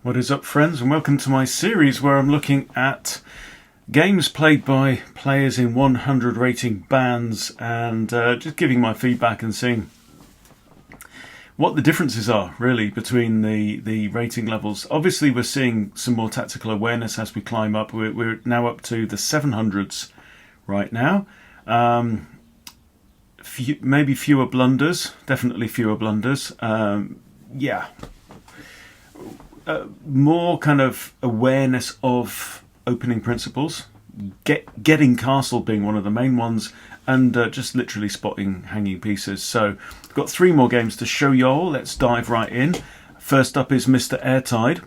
What is up, friends, and welcome to my series where I'm looking at games played by players in 100 rating bands and just giving my feedback and seeing what the differences are really between the rating levels. Obviously we're seeing some more tactical awareness as we climb up. We're now up to the 700s right now. Maybe fewer blunders, definitely fewer blunders. More kind of awareness of opening principles, getting castle being one of the main ones, and just literally spotting hanging pieces. So we've got 3 more games to show y'all. Let's dive right in. First up is Mr. Airtide,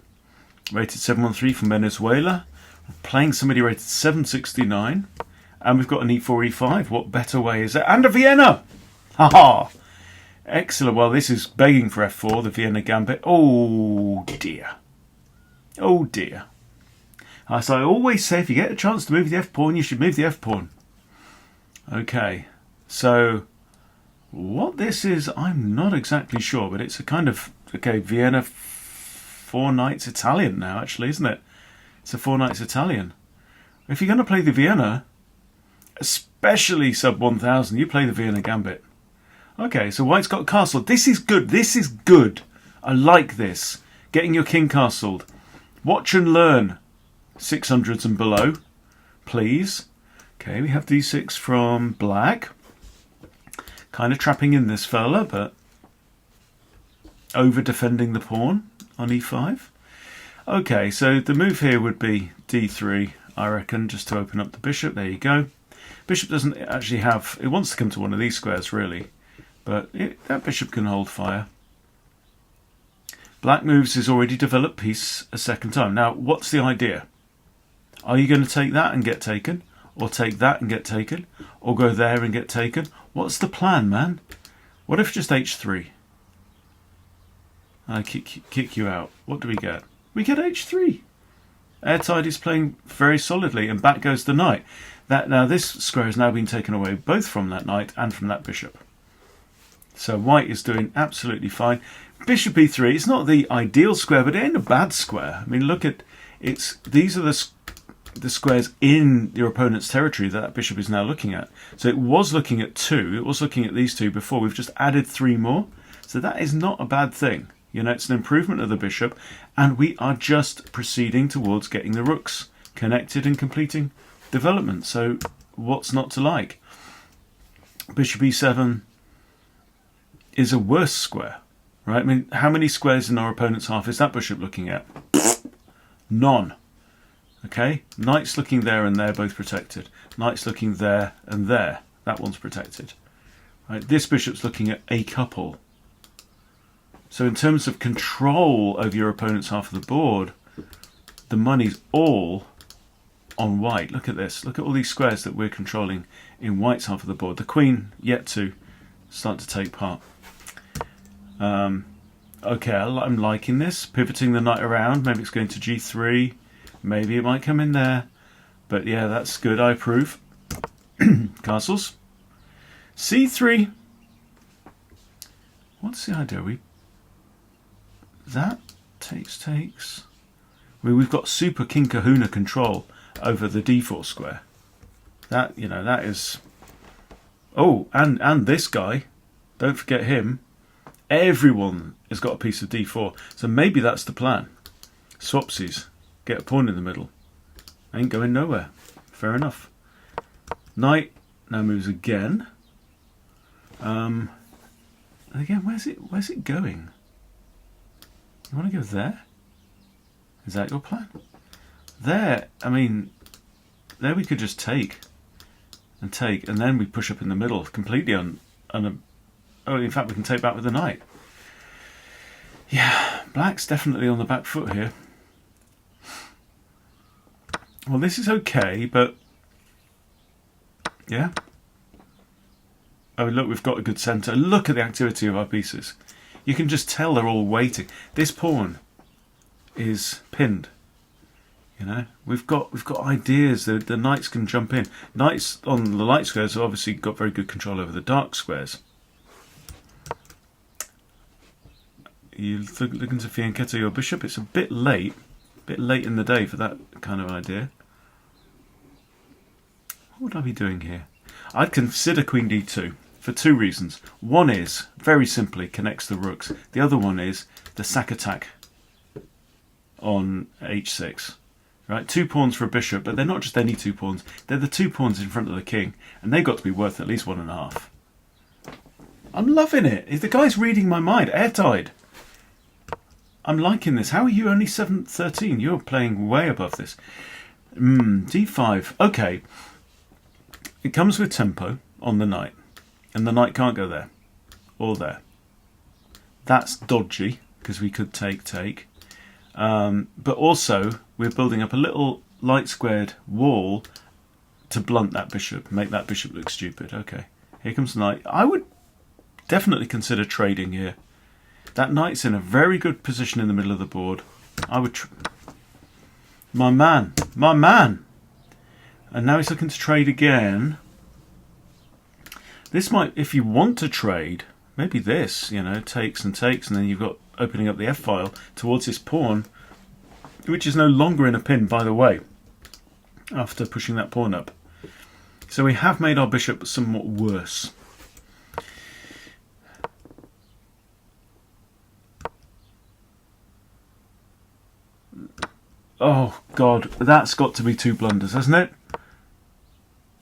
rated 713 from Venezuela. We're playing somebody rated 769, and we've got an e4, e5. What better way is it? And a Vienna! Haha! Excellent. Well, this is begging for f4, the Vienna Gambit. Oh dear. Oh dear. As I always say, if you get a chance to move the f-pawn, you should move the f-pawn. Okay. So, what this is, I'm not exactly sure, but it's a kind of, okay, Vienna 4 knights Italian now, actually, isn't it? It's a 4 knights Italian. If you're going to play the Vienna, especially sub 1000, you play the Vienna Gambit. Okay, so white's got castle. This is good. This is good. I like this. Getting your king castled. Watch and learn. 600s and below, please. Okay, we have d6 from black. Kind of trapping in this fella, but over defending the pawn on e5. Okay, so the move here would be d3, I reckon, just to open up the bishop. There you go. Bishop doesn't actually have... It wants to come to one of these squares, really. But that bishop can hold fire. Black moves his already developed piece a second time. Now, what's the idea? Are you going to take that and get taken? Or take that and get taken? Or go there and get taken? What's the plan, man? What if just h3? I kick you out. What do we get? We get h3. Airtide is playing very solidly, and back goes the knight. Now, this square has now been taken away, both from that knight and from that bishop. So white is doing absolutely fine. Bishop e3, it's not the ideal square, but it ain't a bad square. I mean, look at these are the squares in your opponent's territory that bishop is now looking at. So it was looking at 2, it was looking at these 2 before. We've just added 3 more. So that is not a bad thing. You know, it's an improvement of the bishop, and we are just proceeding towards getting the rooks connected and completing development. So what's not to like? Bishop e7 is a worse square, right? I mean, how many squares in our opponent's half is that bishop looking at? None. Okay, knight's looking there and there, both protected. Knight's looking there and there, that one's protected. Right, this bishop's looking at a couple. So in terms of control over your opponent's half of the board, the money's all on white. Look at this. Look at all these squares that we're controlling in white's half of the board. The queen yet to start to take part. Okay, I'm liking this. Pivoting the knight around. Maybe it's going to g3. Maybe it might come in there. But yeah, that's good. I approve. Castles. c3. What's the idea? That takes. We've got super King Kahuna control over the d4 square. That, you know, that is... Oh, and this guy. Don't forget him. Everyone has got a piece of d4. So maybe that's the plan. Swapsies. Get a pawn in the middle. Ain't going nowhere. Fair enough. Knight now moves again. And again, where's it going? You want to go there? Is that your plan? There, I mean, there we could just take, and then we push up in the middle completely oh, in fact, we can take back with the knight. Yeah, black's definitely on the back foot here. Well, this is okay, but yeah. Oh, look, we've got a good centre. Look at the activity of our pieces. You can just tell they're all waiting. This pawn is pinned. You know, we've got ideas. The knights can jump in. Knights on the light squares have obviously got very good control over the dark squares. You looking to fianchetto your bishop? It's a bit late in the day for that kind of idea. What would I be doing here? I'd consider queen d2 for two reasons. One is, very simply, connects the rooks. The other one is the sack attack on h6. Right, 2 pawns for a bishop, but they're not just any 2 pawns. They're the 2 pawns in front of the king, and they've got to be worth at least 1.5. I'm loving it. The guy's reading my mind. Airtide. I'm liking this. How are you only 7-13? You're playing way above this. d5. Okay. It comes with tempo on the knight, and the knight can't go there or there. That's dodgy because we could take. But also we're building up a little light squared wall to blunt that bishop, make that bishop look stupid. Okay, here comes the knight. I would definitely consider trading here. That knight's in a very good position in the middle of the board. I would my man. And now he's looking to trade again. This might, if you want to trade, maybe this, takes, and then you've got opening up the f-file towards this pawn, which is no longer in a pin, by the way, after pushing that pawn up. So we have made our bishop somewhat worse. Oh, God, that's got to be 2 blunders, hasn't it?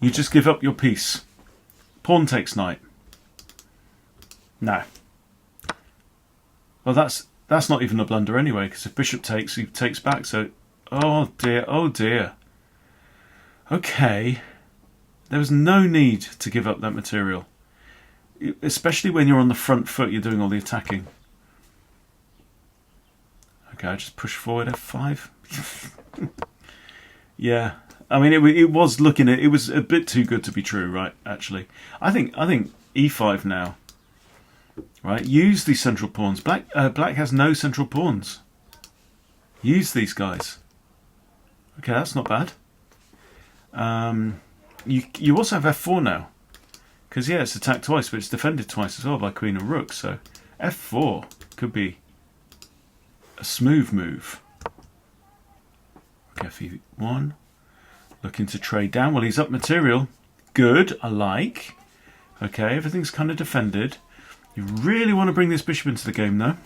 You just give up your piece. Pawn takes knight. No. Well, that's not even a blunder anyway, because if bishop takes, he takes back. So, oh dear. Okay. There was no need to give up that material. Especially when you're on the front foot, you're doing all the attacking. Okay, I just push forward f5. Yeah. I mean, it was looking at, it was a bit too good to be true, right? Actually, I think e5 now, right? Use these central pawns. Black has no central pawns. Use these guys. Okay, that's not bad. You also have f4 now, because yeah, it's attacked twice, but it's defended twice as well by queen and rook. So f4 could be a smooth move. Okay, f1. Looking to trade down. Well, he's up material. Good, I like. Okay, everything's kind of defended. You really want to bring this bishop into the game, though.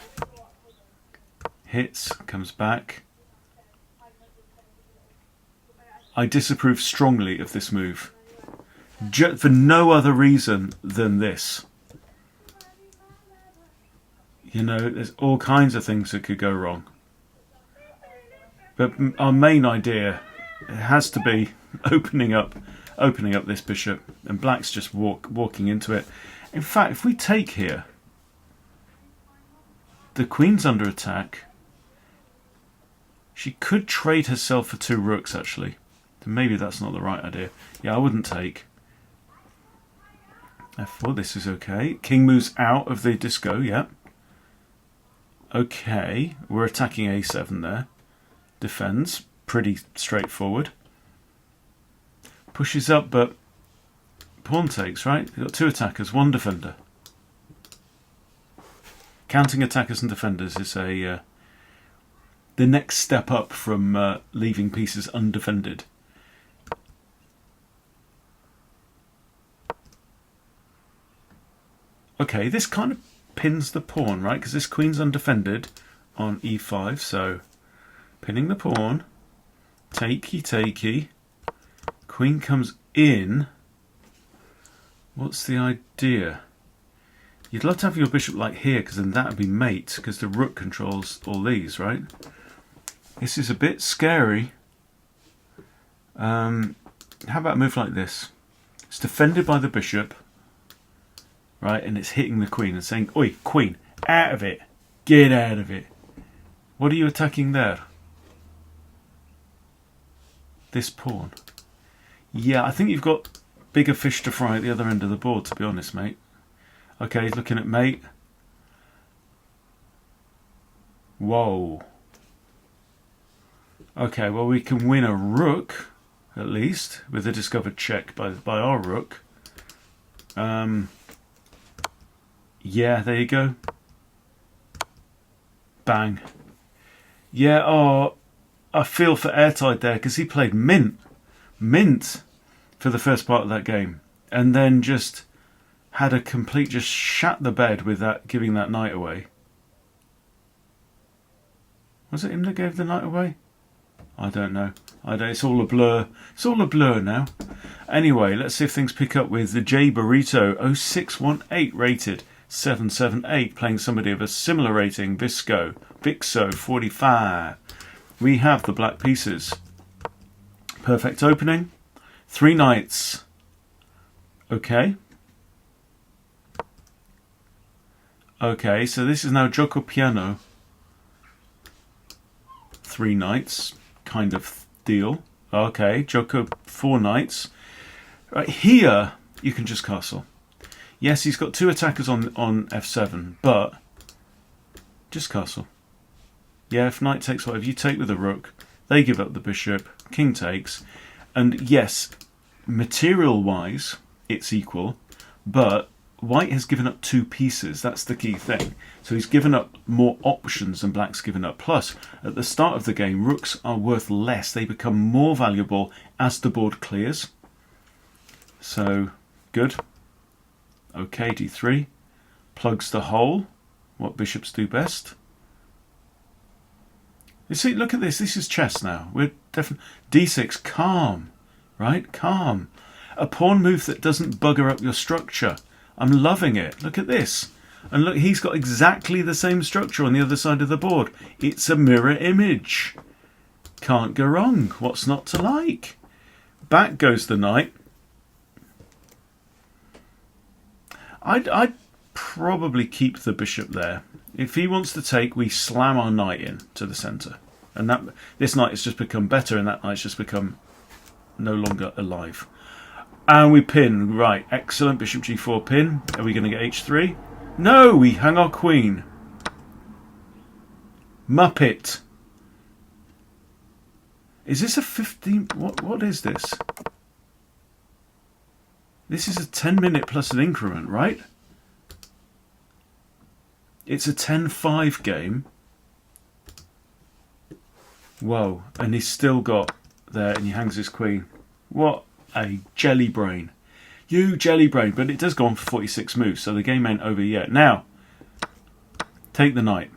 Hits, comes back. I disapprove strongly of this move. For no other reason than this. There's all kinds of things that could go wrong. But our main idea, it has to be opening up this bishop, and black's just walking into it. In fact, if we take here, the queen's under attack. She could trade herself for 2 rooks, actually. Maybe that's not the right idea. Yeah, I wouldn't take. f4, this is okay. King moves out of the disco, yeah. Okay, we're attacking a7 there. Defends, pretty straightforward. Pushes up, but pawn takes, right? You've got 2 attackers, 1 defender. Counting attackers and defenders is the next step up from leaving pieces undefended. Okay, this kind of pins the pawn, right? Because this queen's undefended on e5, so pinning the pawn. Takey. Queen comes in. What's the idea? You'd love to have your bishop like here, because then that would be mate, because the rook controls all these, right? This is a bit scary. How about a move like this? It's defended by the bishop, right? And it's hitting the queen and saying, "Oi, queen, out of it. Get out of it." What are you attacking there? This pawn. Yeah, I think you've got bigger fish to fry at the other end of the board, to be honest, mate. Okay, he's looking at mate. Whoa. Okay, well, we can win a rook, at least, with a discovered check by our rook. Yeah, there you go. Bang. Yeah, oh, I feel for Airtide there because he played mint for the first part of that game, and then just had a complete just shat the bed with that, giving that knight away. Was it him that gave the knight away? I don't know. It's all a blur. It's all a blur now. Anyway, let's see if things pick up with the Jibarito 0618 rated 778, playing somebody of a similar rating, Vixo 45. We have the black pieces. Perfect opening. 3 knights. Okay. Okay, so this is now Gioco Piano. 3 knights kind of deal. Okay, Joko 4 knights. Right here, you can just castle. Yes, he's got 2 attackers on f7, but just castle. Yeah, if knight takes whatever you take with a rook, they give up the bishop, king takes, and yes, material-wise, it's equal, but white has given up 2 pieces. That's the key thing. So he's given up more options than black's given up. Plus, at the start of the game, rooks are worth less. They become more valuable as the board clears. So, good. Okay, d3. Plugs the hole. What bishops do best. You see, look at this. This is chess now. We're definitely... d6, calm. Right? Calm. A pawn move that doesn't bugger up your structure. I'm loving it. Look at this. And look, he's got exactly the same structure on the other side of the board. It's a mirror image. Can't go wrong. What's not to like? Back goes the knight. I'd probably keep the bishop there. If he wants to take, we slam our knight in to the centre. And this knight has just become better, and that knight's just become no longer alive. And we pin. Right, excellent. Bishop g4 pin. Are we going to get h3? No, we hang our queen. Muppet. Is this a 15... What is this? This is a 10-minute plus an increment, right? It's a 10-5 game. Whoa. And he's still got there, and he hangs his queen. What a jelly brain. You jelly brain. But it does go on for 46 moves, so the game ain't over yet. Now, take the knight.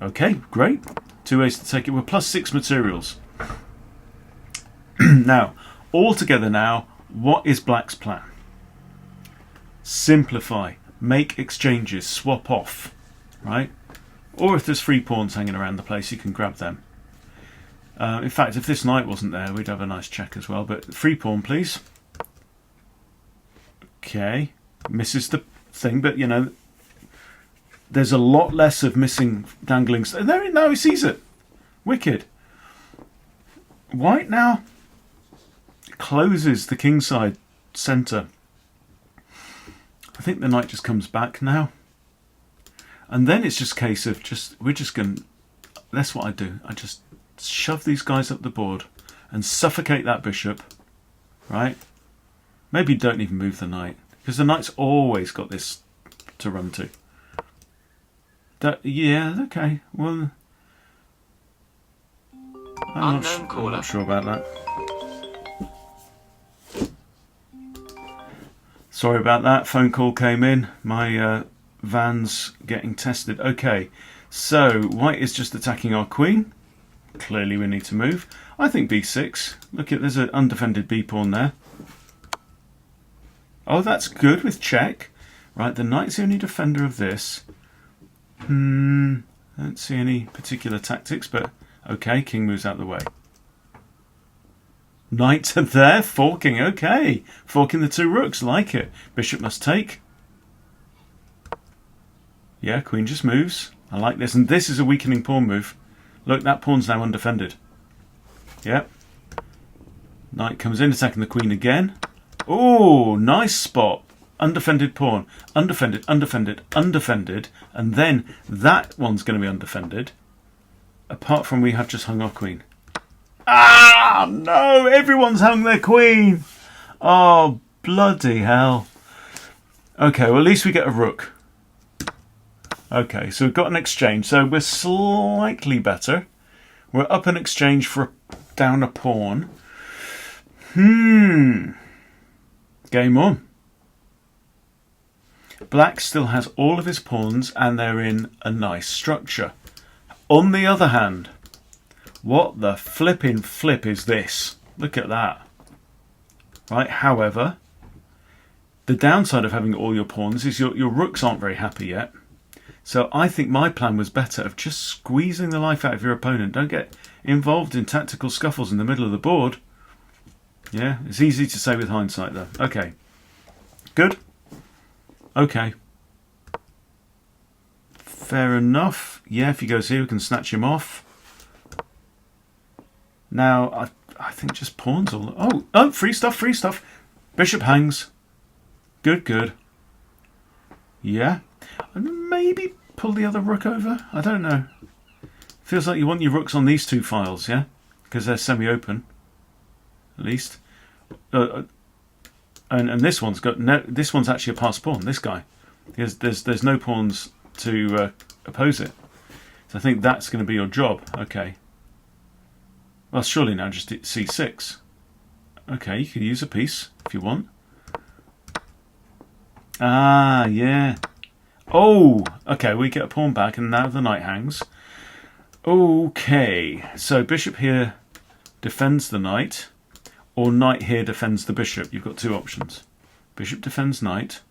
Okay, great. 2 ways to take it. We're plus 6 materials. Now, all together now, what is black's plan? Simplify. Make exchanges. Swap off. Right? Or if there's 3 pawns hanging around the place, you can grab them. In fact, if this knight wasn't there, we'd have a nice check as well. But 3 pawn, please. Okay. Misses the thing, but, you know, there's a lot less of missing dangling. There, now he sees it. Wicked. White now closes the kingside centre. I think the knight just comes back now. And then it's just a case of we're just going to... That's what I do. I just shove these guys up the board and suffocate that bishop. Right? Maybe don't even move the knight, because the knight's always got this to run to. Yeah, okay. Well, I'm not sure about that. Sorry about that. Phone call came in. My van's getting tested. Okay, so white is just attacking our queen. Clearly we need to move. I think b6. Look, there's an undefended b pawn there. Oh, that's good with check. Right, the knight's the only defender of this. I don't see any particular tactics, but okay, king moves out the way. Knight there, forking, okay. Forking the 2 rooks, like it. Bishop must take. Yeah, queen just moves. I like this, and this is a weakening pawn move. Look, that pawn's now undefended. Yep. Knight comes in, attacking the queen again. Oh, nice spot. Undefended pawn. Undefended, undefended, undefended. And then that one's going to be undefended. Apart from we have just hung our queen. Ah, no. Everyone's hung their queen. Oh, bloody hell. Okay, well, at least we get a rook. Okay, so we've got an exchange. So we're slightly better. We're up an exchange for down a pawn. Game on. Black still has all of his pawns and they're in a nice structure. On the other hand, what the flipping flip is this? Look at that. Right, however, the downside of having all your pawns is your rooks aren't very happy yet. So I think my plan was better of just squeezing the life out of your opponent. Don't get involved in tactical scuffles in the middle of the board. Yeah, it's easy to say with hindsight though. Okay. Good. Okay. Fair enough. Yeah, if he goes here, we can snatch him off. Now, I think just pawns all... Oh, free stuff, free stuff. Bishop hangs. Good, good. Yeah. And maybe pull the other rook over. I don't know. Feels like you want your rooks on these two files, yeah? Because they're semi-open, at least. And this one's got no. This one's actually a pass pawn. This guy, because there's no pawns to oppose it. So I think that's going to be your job. Okay. Well, surely now just c6. Okay, you could use a piece if you want. Ah, yeah. Oh, okay, we get a pawn back and now the knight hangs. Okay, so bishop here defends the knight, or knight here defends the bishop. You've got two options. Bishop defends knight.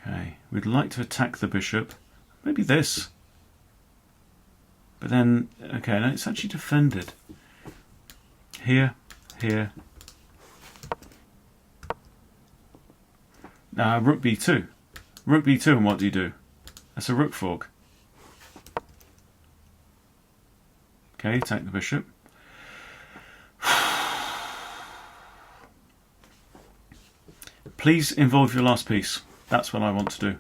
Okay, we'd like to attack the bishop. Maybe this. But then, okay, no, it's actually defended. Here, here. Rook b2. Rook b2, and what do you do? That's a rook fork. Okay, attack the bishop. Please involve your last piece. That's what I want to do.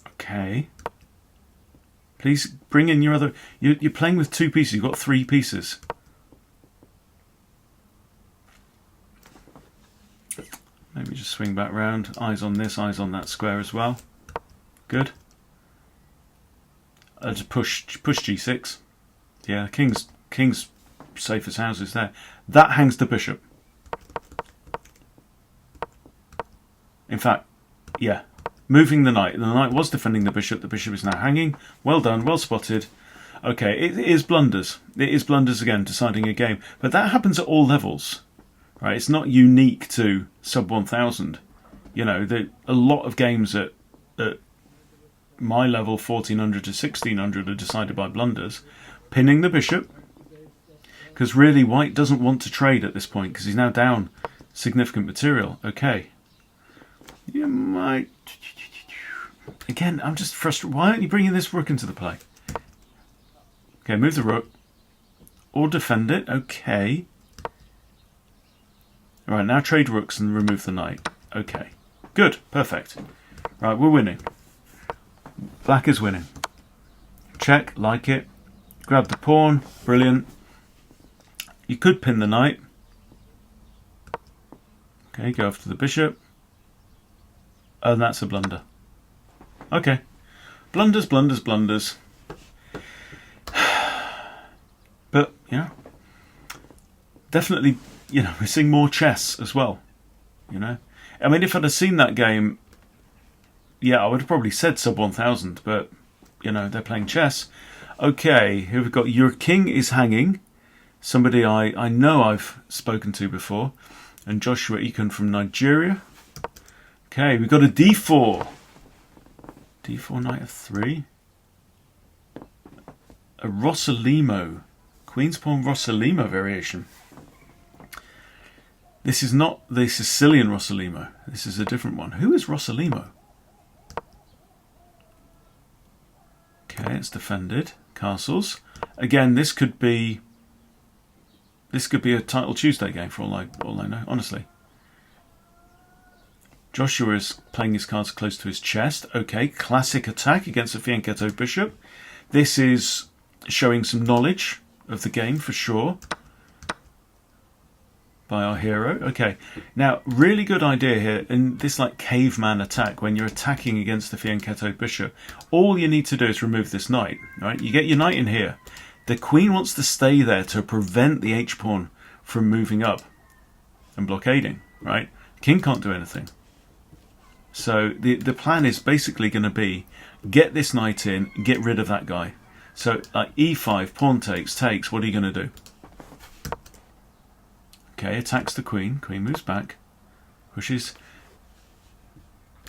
Okay. Please bring in your other... You're playing with two pieces. You've got three pieces. Maybe just swing back round. Eyes on this, eyes on that square as well. Good. Just push g6. Yeah, king's safe as houses there. That hangs the bishop. In fact, yeah. Moving the knight. The knight was defending the bishop. The bishop is now hanging. Well done, well spotted. Okay, it is blunders. It is blunders again, deciding a game. But that happens at all levels. Right, it's not unique to sub 1000. You know, a lot of games at my level, 1400 to 1600, are decided by blunders. Pinning the bishop, because really white doesn't want to trade at this point, because he's now down significant material. Okay. You might... Again, I'm just frustrated. Why aren't you bringing this rook into the play? Okay, move the rook. Or defend it. Okay. Right, now trade rooks and remove the knight. Okay. Good. Perfect. Right, we're winning. Black is winning. Check. Like it. Grab the pawn. Brilliant. You could pin the knight. Okay, go after the bishop. And that's a blunder. Okay. Blunders, blunders, blunders. But, yeah. Definitely, you know, we're seeing more chess as well. You know? I mean, if I'd have seen that game, yeah, I would have probably said sub 1000, but, you know, they're playing chess. Okay, here we've got your king is hanging. Somebody I know I've spoken to before. And Joshuaekun from Nigeria. Okay, we've got a d4. d4, knight f3. A Rossolimo. Queen's pawn Rossolimo variation. This is not the Sicilian Rossolimo. This is a different one. Who is Rossolimo? Okay, it's defended. Castles. Again, this could be a Title Tuesday game for all I know, honestly. Joshua is playing his cards close to his chest. Okay, classic attack against a Fianchetto bishop. This is showing some knowledge of the game for sure. by our hero. Okay, now really good idea here in this like caveman attack when you're attacking against the fianchetto bishop. All you need to do is remove this knight, right? You get your knight in here. The queen wants to stay there to prevent the h-pawn from moving up and blockading, right? The king can't do anything. So the plan is basically going to be get this knight in, get rid of that guy. So like e5, pawn takes, what are you going to do? Okay, attacks the queen. Queen moves back. Pushes.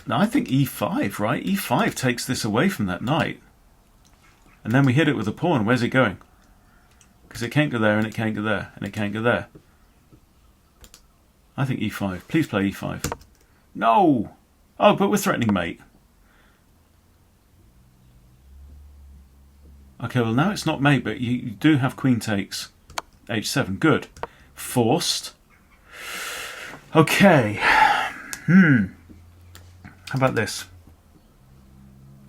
Now I think e5, right? e5 takes this away from that knight. And then we hit it with a pawn. Where's it going? Because it can't go there, and it can't go there, and it can't go there. I think e5. Please play e5. No! Oh, but we're threatening mate. Okay, well now it's not mate, but you do have queen takes h7. Good. Forced. Okay. How about this?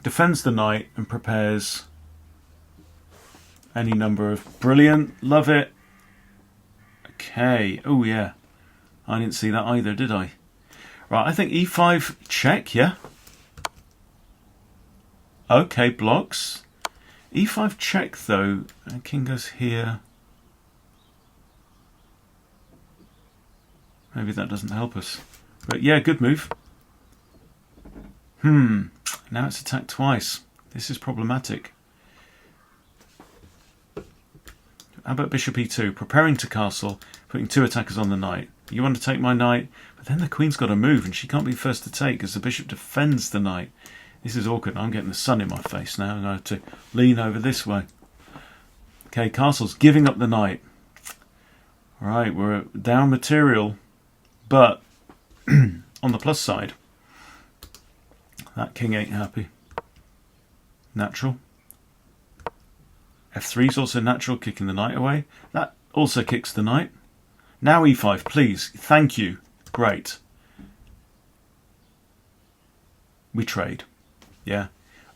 Defends the knight and prepares any number of... Brilliant. Love it. Okay. Oh, yeah. I didn't see that either, did I? Right, I think e5 check, yeah? Okay, blocks. e5 check, though. King goes here. Maybe that doesn't help us. But yeah, good move. Now it's attacked twice. This is problematic. How about bishop e2? Preparing to castle, putting 2 attackers on the knight. You want to take my knight, but then the queen's got to move and she can't be first to take because the bishop defends the knight. This is awkward. I'm getting the sun in my face now. I'm going to have to lean over this way. Okay, castle's giving up the knight. Right, we're down material. But on the plus side, that king ain't happy. Natural. f3 is also natural, kicking the knight away. That also kicks the knight. Now e5, please. Thank you. Great. We trade. Yeah.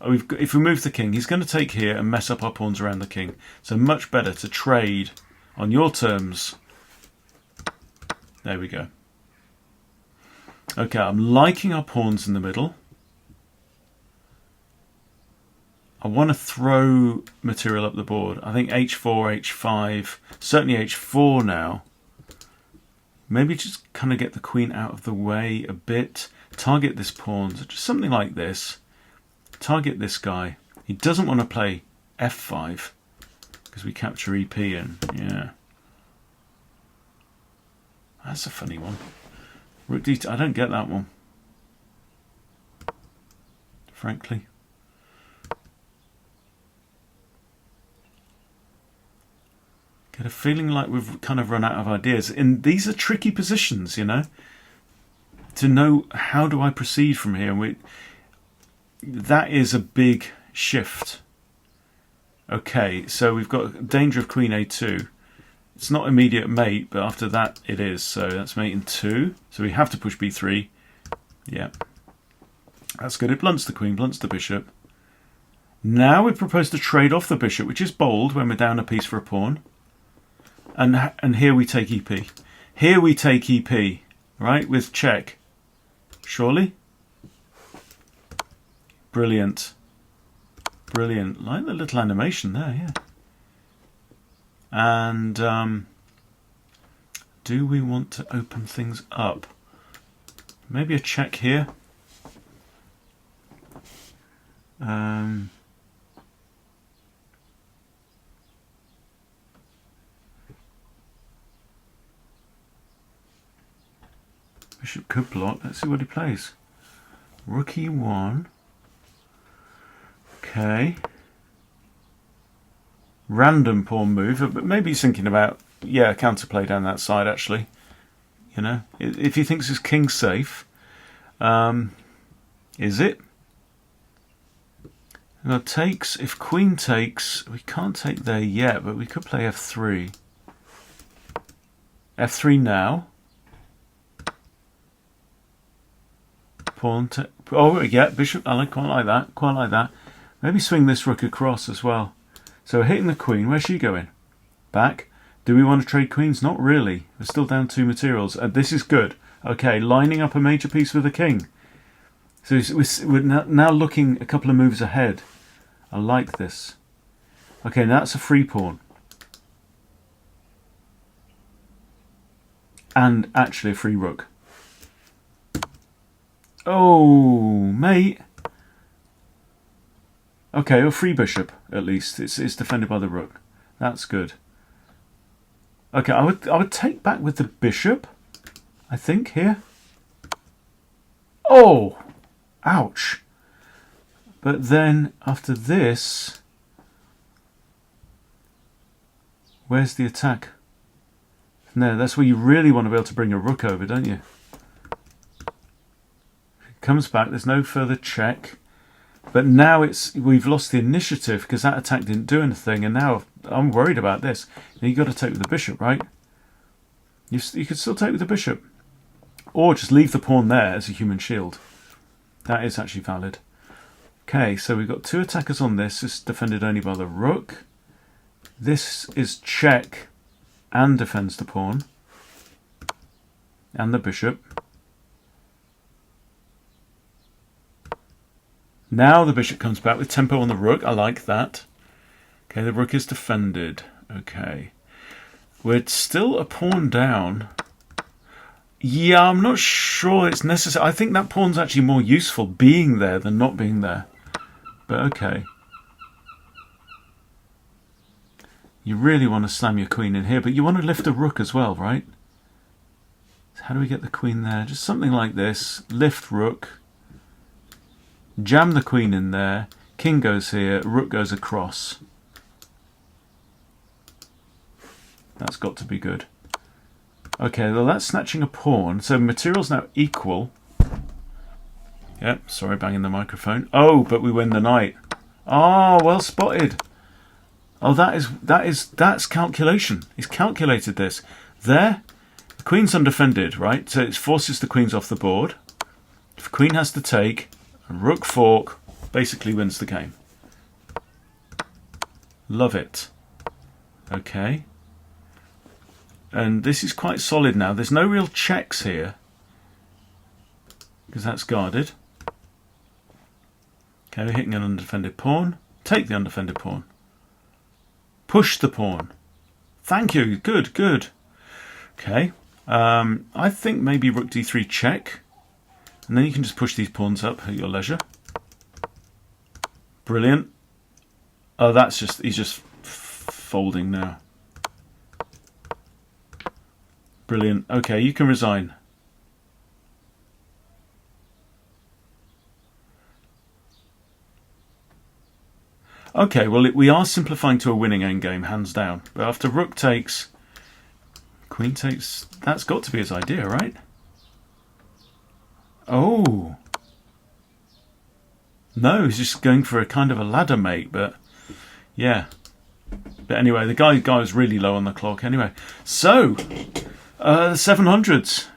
If we move the king, he's going to take here and mess up our pawns around the king. So much better to trade on your terms. There we go. Okay, I'm liking our pawns in the middle. I want to throw material up the board. I think h4, h5, certainly h4 now. Maybe just kind of get the queen out of the way a bit. Target this pawn, so just something like this. Target this guy. He doesn't want to play f5 because we capture EP and yeah. That's a funny one. Rook d2, I don't get that one, frankly. Get a feeling like we've kind of run out of ideas. And these are tricky positions, you know, to know how do I proceed from here. That is a big shift. Okay, so we've got danger of queen a2. It's not immediate mate, but after that it is. So that's mate in 2. So we have to push b3. Yeah. That's good. It blunts the queen, blunts the bishop. Now we propose to trade off the bishop, which is bold when we're down a piece for a pawn. And here we take EP. Here we take EP, right, with check. Surely? Brilliant. Brilliant. Like the little animation there, yeah. And do we want to open things up? Maybe a check here. Bishop could block. Let's see what he plays. Rook e1. Okay. Random pawn move, but maybe he's thinking about, yeah, counterplay down that side actually. You know, if he thinks his king's safe. Is it? Now takes, if queen takes, we can't take there yet, but we could play f3. f3 now. Pawn to, oh yeah, bishop, I like, quite like that, quite like that. Maybe swing this rook across as well. So hitting the queen, where's she going? Back. Do we want to trade queens? Not really. We're still down 2 materials. This is good. Okay, lining up a major piece with a king. So we're now looking a couple of moves ahead. I like this. Okay, now that's a free pawn. And actually a free rook. Oh, mate. Okay, a free bishop, at least. It's defended by the rook. That's good. Okay, I would take back with the bishop, I think, here. Oh! Ouch. But then, after this... Where's the attack? No, that's where you really want to be able to bring a rook over, don't you? It comes back, there's no further check. But now we've lost the initiative because that attack didn't do anything, and now I'm worried about this. Now you've got to take with the bishop, right? You could still take with the bishop. Or just leave the pawn there as a human shield. That is actually valid. Okay, so we've got 2 attackers on this. This is defended only by the rook. This is check and defends the pawn. And the bishop. Now the bishop comes back with tempo on the rook. I like that. Okay, the rook is defended. Okay. We're still a pawn down. Yeah, I'm not sure it's necessary. I think that pawn's actually more useful being there than not being there. But okay. You really want to slam your queen in here, but you want to lift a rook as well, right? So how do we get the queen there? Just something like this. Lift rook. Jam the queen in there. King goes here. Rook goes across. That's got to be good. Okay, well that's snatching a pawn. So material's now equal. Yep, sorry, banging the microphone. Oh, but we win the knight. Ah, well spotted. Oh, that's calculation. He's calculated this. There, the queen's undefended, right? So it forces the queens off the board. If the queen has to take, a rook fork basically wins the game. Love it. Okay. And this is quite solid now. There's no real checks here because that's guarded. Okay, we're hitting an undefended pawn. Take the undefended pawn. Push the pawn. Thank you. Good, good. Okay. I think maybe rook d3 check. And then you can just push these pawns up at your leisure. Brilliant. Oh, that's just... He's just folding now. Brilliant. Okay, you can resign. Okay, well, we are simplifying to a winning endgame, hands down. But after rook takes, queen takes, that's got to be his idea, right? Oh. No, he's just going for a kind of a ladder mate, but yeah. But anyway, the guy was really low on the clock anyway. So, the 700s.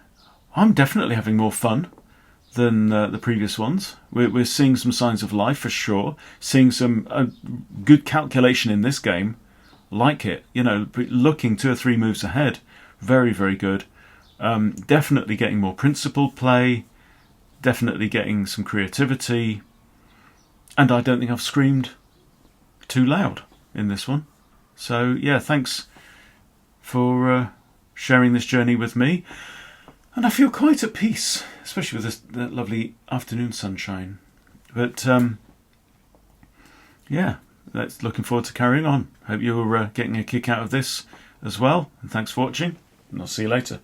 I'm definitely having more fun than the previous ones. We're seeing some signs of life for sure. Seeing some good calculation in this game. Like it. You know, looking 2 or 3 moves ahead. Very, very good. Definitely getting more principled play. Definitely getting some creativity. And I don't think I've screamed too loud in this one. So, yeah, thanks for sharing this journey with me. And I feel quite at peace, especially with this lovely afternoon sunshine. But, yeah, looking forward to carrying on. Hope you're getting a kick out of this as well. And thanks for watching, and I'll see you later.